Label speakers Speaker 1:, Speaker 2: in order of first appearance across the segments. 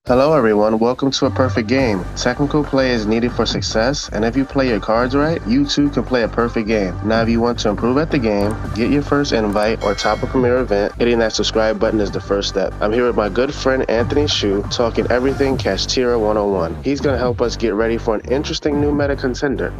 Speaker 1: Hello everyone, welcome to A Perfect Game. Technical play is needed for success, and if you play your cards right, you too can play a perfect game. Now if you want to improve at the game, get your first invite or top a premier event, hitting that subscribe button is the first step. I'm here with my good friend Anthony Xu, talking everything Kashtira 101. He's going to help us get ready for an interesting new meta contender.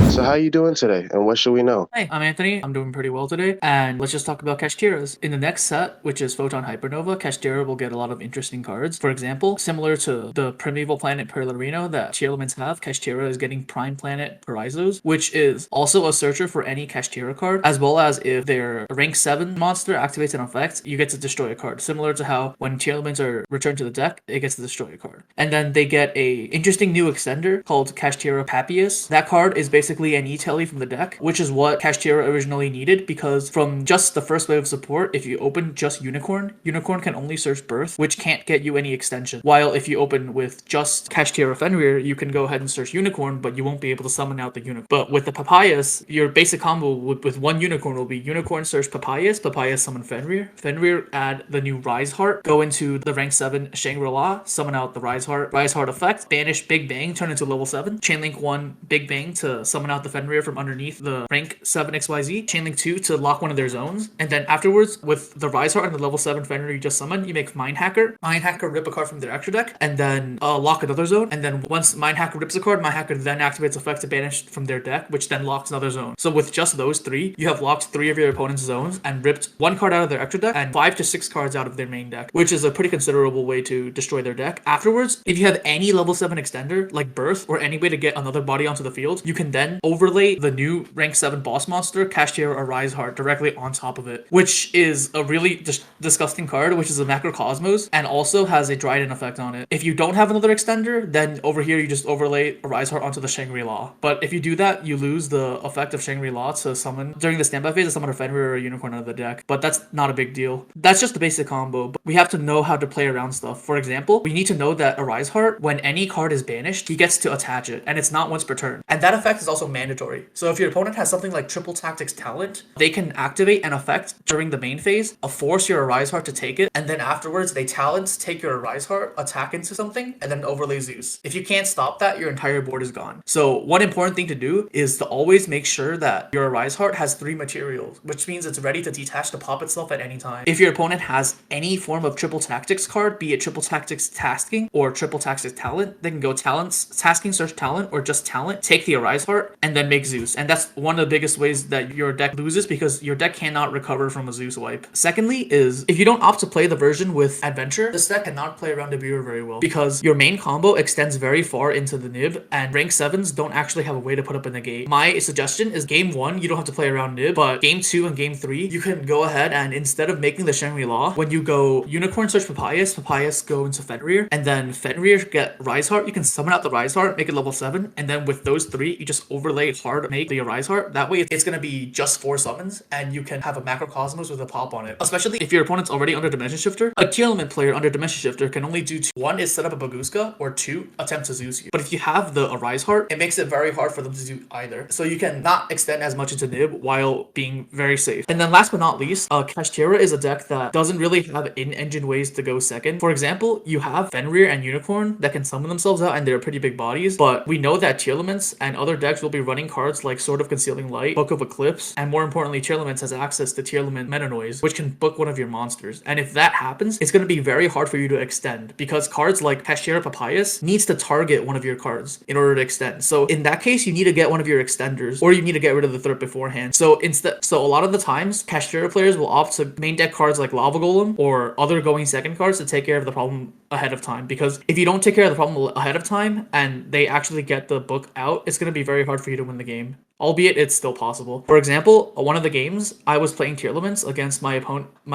Speaker 1: So how you doing today, and what should we know?
Speaker 2: Hey, I'm Anthony. I'm doing pretty well today, and let's just talk about Kashtiras. In the next set, which is Photon Hypernova, Kashtira will get a lot of interesting cards. For example, similar to the Primeval Planet Perlarino that Tearlaments have, Kashtira is getting Prime Planet Perizos, which is also a searcher for any Kashtira card, as well as if their rank 7 monster activates an effect, you get to destroy a card, similar to how when Tearlaments are returned to the deck, it gets to destroy a card. And then they get a interesting new extender called Kashtira Papias. That card is basically an e-telly from the deck, which is what Kashtira originally needed, because from just the first wave of support, if you open just Unicorn can only search Birth, which can't get you any extension. While if you open with just Kashtira Fenrir, you can go ahead and search Unicorn, but you won't be able to summon out the Unicorn. But with the Papayas, your basic combo with one Unicorn will be Unicorn search Papayas, Papayas summon Fenrir add the new Rise Heart, go into the rank 7 Shangri-La, summon out the Rise Heart effect, banish Big Bang, turn into level 7, chainlink 1 Big Bang to summon out the Fenrir from underneath the rank 7 XYZ, chainlink 2 to lock one of their zones, and then afterwards, with the Rise Heart and the level 7 Fenrir you just summoned, you make Mind Hacker rip a card from their extra deck, and then lock another zone, and then once Mind Hacker rips a card, Mind Hacker then activates effect to banish from their deck, which then locks another zone. So with just those three, you have locked 3 of your opponent's zones and ripped 1 card out of their extra deck and 5 to 6 cards out of their main deck, which is a pretty considerable way to destroy their deck. Afterwards, if you have any level 7 extender, like Birth, or any way to get another body onto the field, you can then overlay the new rank 7 boss monster, Kashtira or Rise Heart, directly on top of it, which is a really disgusting card, which is a Macrocosmos, and also has a Dryden effect on it. If you don't have another extender, then over here you just overlay a Rise Heart onto the Shangri-La. But if you do that, you lose the effect of Shangri-La to summon, during the standby phase, to summon a Fenrir or a Unicorn out of the deck. But that's not a big deal. That's just the basic combo, but we have to know how to play around stuff. For example, we need to know that a Rise Heart, when any card is banished, he gets to attach it, and it's not once per turn. And that effect is also mandatory. So if your opponent has something like Triple Tactics Talent, they can activate an effect during the main phase, force your Arise Heart to take it, and then afterwards they talents take your Arise Heart, attack into something, and then overlay Zeus. If you can't stop that, your entire board is gone. So one important thing to do is to always make sure that your Arise Heart has 3 materials, which means it's ready to detach to pop itself at any time. If your opponent has any form of Triple Tactics card, be it Triple Tactics Tasking or Triple Tactics Talent, they can go Talents, Tasking, search Talent, or just Talent, take the Arise Heart, and then make Zeus. And that's one of the biggest ways that your deck loses, because your deck cannot recover from a Zeus wipe. Secondly is, if you don't opt to play the version with Adventure, this deck cannot play around Nibiru very well, because your main combo extends very far into the Nib, and rank 7s don't actually have a way to put up a negate. My suggestion is game 1, you don't have to play around Nib, but game 2 and game 3, you can go ahead and instead of making the Shangri-La, when you go Unicorn search Papayas go into Fenrir, and then Fenrir get Rise Heart, you can summon out the Rise Heart, make it level 7, and then with those 3, you just overlay hard, make the Rise Heart. That way it's gonna be just 4 summons, and you can have a Macrocosmos with a pop on it. Especially if your opponent's already under Dimension Shifter, a Tearlament player under Dimension Shifter can only do 2. 1 is set up a Baguska, or 2, attempt to Zeus you. But if you have the Arise Heart, it makes it very hard for them to do either. So you can not extend as much into Nib while being very safe. And then last but not least, Kashtira is a deck that doesn't really have in-engine ways to go second. For example, you have Fenrir and Unicorn that can summon themselves out, and they're pretty big bodies, but we know that Tearlaments and other decks will be running cards like Sword of Concealing Light, Book of Eclipse, and more importantly, Tearlaments has access to Tearlament Meta Noise, which can book one of your monsters. And if that happens, it's going to be very hard for you to extend, because cards like Kashtira Papayas needs to target one of your cards in order to extend. So in that case, you need to get one of your extenders, or you need to get rid of the threat beforehand. So a lot of the times, Kashtira players will opt to main deck cards like Lava Golem or other going second cards to take care of the problem ahead of time, because if you don't take care of the problem ahead of time and they actually get the book out, it's going to be very hard for you to win the game. Albeit it's still possible. For example, one of the games I was playing Tearlaments against my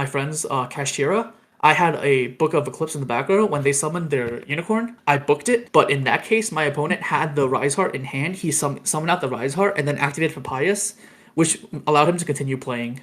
Speaker 2: friend's Kashtira. I had a Book of Eclipse in the background. When they summoned their Unicorn, I booked it, but in that case, my opponent had the Rise Heart in hand. He summoned out the Rise Heart and then activated Papayas, which allowed him to continue playing.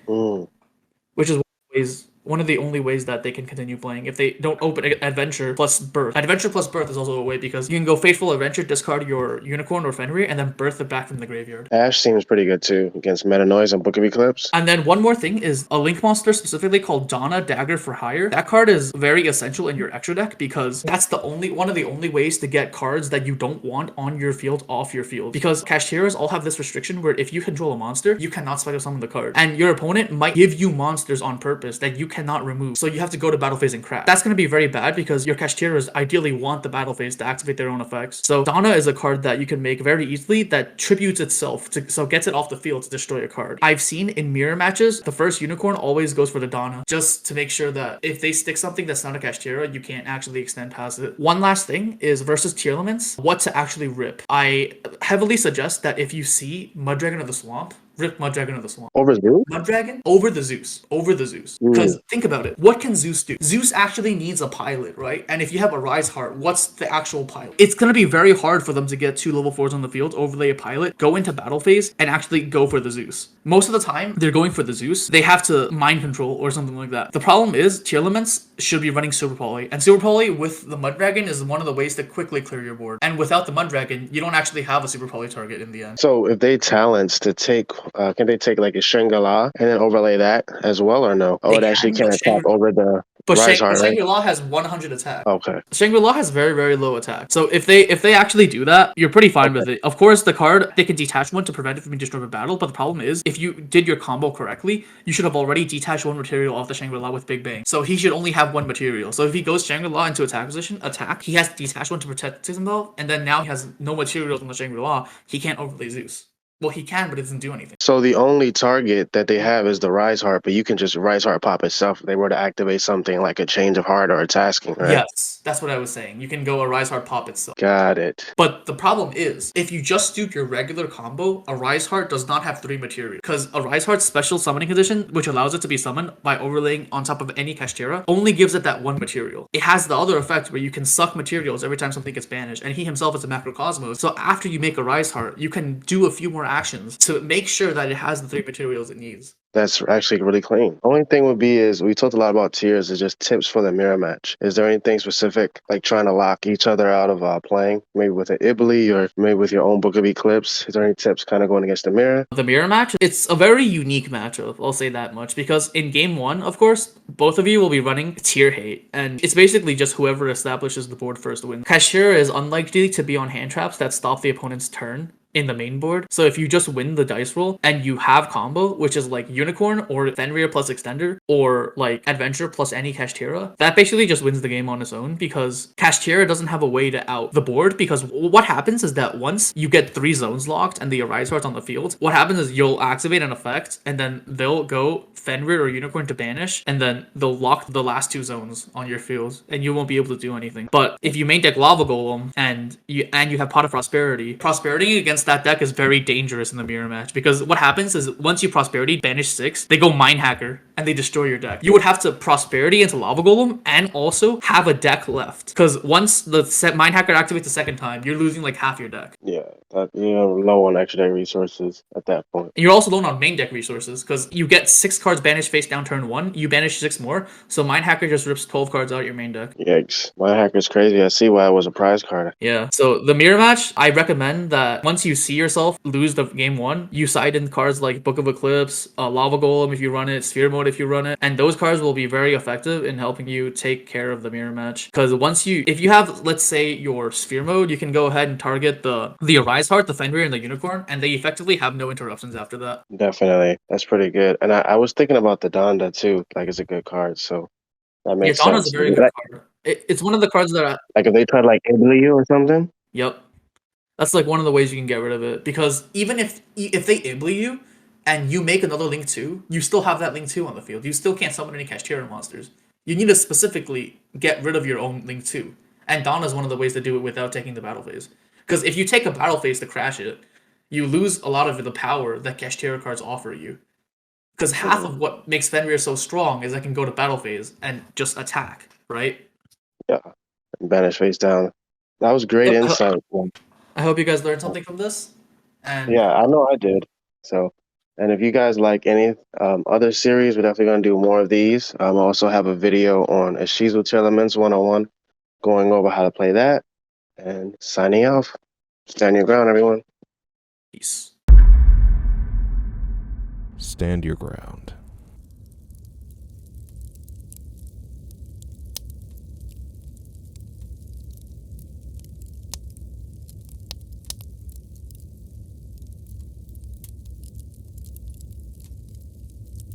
Speaker 2: Which is one of the ways one of the only ways that they can continue playing. If they don't open Adventure plus Birth. Adventure plus Birth is also a way because you can go Fateful Adventure, discard your Unicorn or Fenrir, and then birth it back from the graveyard.
Speaker 1: Ash seems pretty good too against Meta Noise and Book of Eclipse.
Speaker 2: And then one more thing is a Link monster specifically called Donna Dagger for Hire. That card is very essential in your extra deck because that's the only one of the only ways to get cards that you don't want on your field off your field. Because Kashtiras all have this restriction where if you control a monster, you cannot special summon the card. And your opponent might give you monsters on purpose that you cannot remove. So you have to go to battle phase and crash. That's going to be very bad because your Kashtiras ideally want the battle phase to activate their own effects. So Donna is a card that you can make very easily that tributes itself to, so gets it off the field to destroy a card. I've seen in mirror matches, the first Unicorn always goes for the Donna just to make sure that if they stick something that's not a Kashtira, you can't actually extend past it. One last thing is versus Tearlaments, what to actually rip. I heavily suggest that if you see Muddragon of the Swamp, rip Muddragon of the Swamp.
Speaker 1: Over Zeus?
Speaker 2: Muddragon over the Zeus. Over the Zeus. Because think about it. What can Zeus do? Zeus actually needs a pilot, right? And if you have a Rise Heart, what's the actual pilot? It's going to be very hard for them to get 2 level 4s on the field, overlay a pilot, go into battle phase, and actually go for the Zeus. Most of the time, they're going for the Zeus. They have to mind control or something like that. The problem is, Tearlaments should be running Super Poly. And Super Poly with the Muddragon is one of the ways to quickly clear your board. And without the Muddragon, you don't actually have a Super Poly target in the end.
Speaker 1: So if they talents to take, can they take like a Shangri-La and then overlay that as well or no? Oh, it actually can't attack over the Rise Heart, right?
Speaker 2: Shangri-La has 100 attack.
Speaker 1: Okay.
Speaker 2: Shangri-La has very, very low attack. So if they actually do that, you're pretty fine with it. Of course, the card, they can detach one to prevent it from being destroyed by battle, but the problem is, if you did your combo correctly, you should have already detached one material off the Shangri-La with Big Bang. So he should only have one material. So if he goes Shangri-La into attack position, he has to detach one to protect himself, and then now he has no materials on the Shangri-La, he can't overlay Zeus. Well, he can, but it doesn't do anything.
Speaker 1: So the only target that they have is the Rise Heart, but you can just Rise Heart pop itself if they were to activate something like a Change of Heart or a Tasking, right?
Speaker 2: Yes, that's what I was saying. You can go a Rise Heart pop itself.
Speaker 1: Got it.
Speaker 2: But the problem is, if you just do your regular combo, a Rise Heart does not have 3 materials. Because a Rise Heart's special summoning condition, which allows it to be summoned by overlaying on top of any Kashtira, only gives it that 1 material. It has the other effect where you can suck materials every time something gets banished, and he himself is a Macrocosmos. So after you make a Rise Heart, you can do a few more actions to make sure that it has the 3 materials it needs.
Speaker 1: That's actually really clean. Only thing would be is we talked a lot about tiers, is just tips for the mirror match. Is there anything specific, like trying to lock each other out of playing, maybe with an Ibli or maybe with your own Book of Eclipse? Is there any tips kind of going against the mirror?
Speaker 2: The mirror match, it's a very unique matchup, I'll say that much, because in game 1, of course, both of you will be running tier hate, and it's basically just whoever establishes the board first wins. Kashtira is unlikely to be on hand traps that stop the opponent's turn in the main board. So if you just win the dice roll and you have combo, which is like Unicorn or Fenrir plus Extender or like Adventure plus any Kashtira, that basically just wins the game on its own because Kashtira doesn't have a way to out the board, because what happens is that once you get 3 zones locked and the Arise Heart's on the field, what happens is you'll activate an effect and then they'll go Fenrir or Unicorn to banish, and then they'll lock the last 2 zones on your field and you won't be able to do anything. But if you main deck Lava Golem and you have Pot of Prosperity against that deck is very dangerous in the mirror match, because what happens is once you Prosperity banish 6, they go Mind Hacker and they destroy your deck. You would have to Prosperity into Lava Golem and also have a deck left, because once the Mind Hacker activates the second time, you're losing like half your deck.
Speaker 1: Yeah, you're low on extra deck resources at that point.
Speaker 2: And you're also low on main deck resources because you get 6 cards banished face down turn 1, you banish 6 more, so Mind Hacker just rips 12 cards out of your main deck.
Speaker 1: Yikes. Mind Hacker's crazy. I see why it was a prize card.
Speaker 2: Yeah, so the mirror match, I recommend that once you see yourself lose the game 1, you side in cards like Book of Eclipse, Lava Golem if you run it, Sphere Mode if you run it, and those cards will be very effective in helping you take care of the mirror match. Because if you have, let's say, your Sphere Mode, you can go ahead and target the Arise Heart, the Fenrir, and the Unicorn, and they effectively have no interruptions after that.
Speaker 1: Definitely. That's pretty good. And I was thinking about the Donda too, like it's a good card, so that makes sense.
Speaker 2: Donda's a very good card. It's one of the cards that
Speaker 1: like if they tried like Ibli or something?
Speaker 2: Yep. That's like one of the ways you can get rid of it, because even if they Ibli you and you make another Link 2, you still have that Link 2 on the field. You still can't summon any Kashtira monsters. You need to specifically get rid of your own Link 2. And Dawn is one of the ways to do it without taking the battle phase. Because if you take a battle phase to crash it, you lose a lot of the power that Kashtira cards offer you. Because half of what makes Fenrir so strong is I can go to battle phase and just attack, right?
Speaker 1: Yeah. Banish face down. That was great insight.
Speaker 2: I hope you guys learned something from this. And
Speaker 1: yeah, I know I did. So And if you guys like any other series, we're definitely going to do more of these. I also have a video on Ishizu Tearlaments 101 going over how to play that. And signing off. Stand your ground, everyone.
Speaker 2: Peace.
Speaker 3: Stand your ground.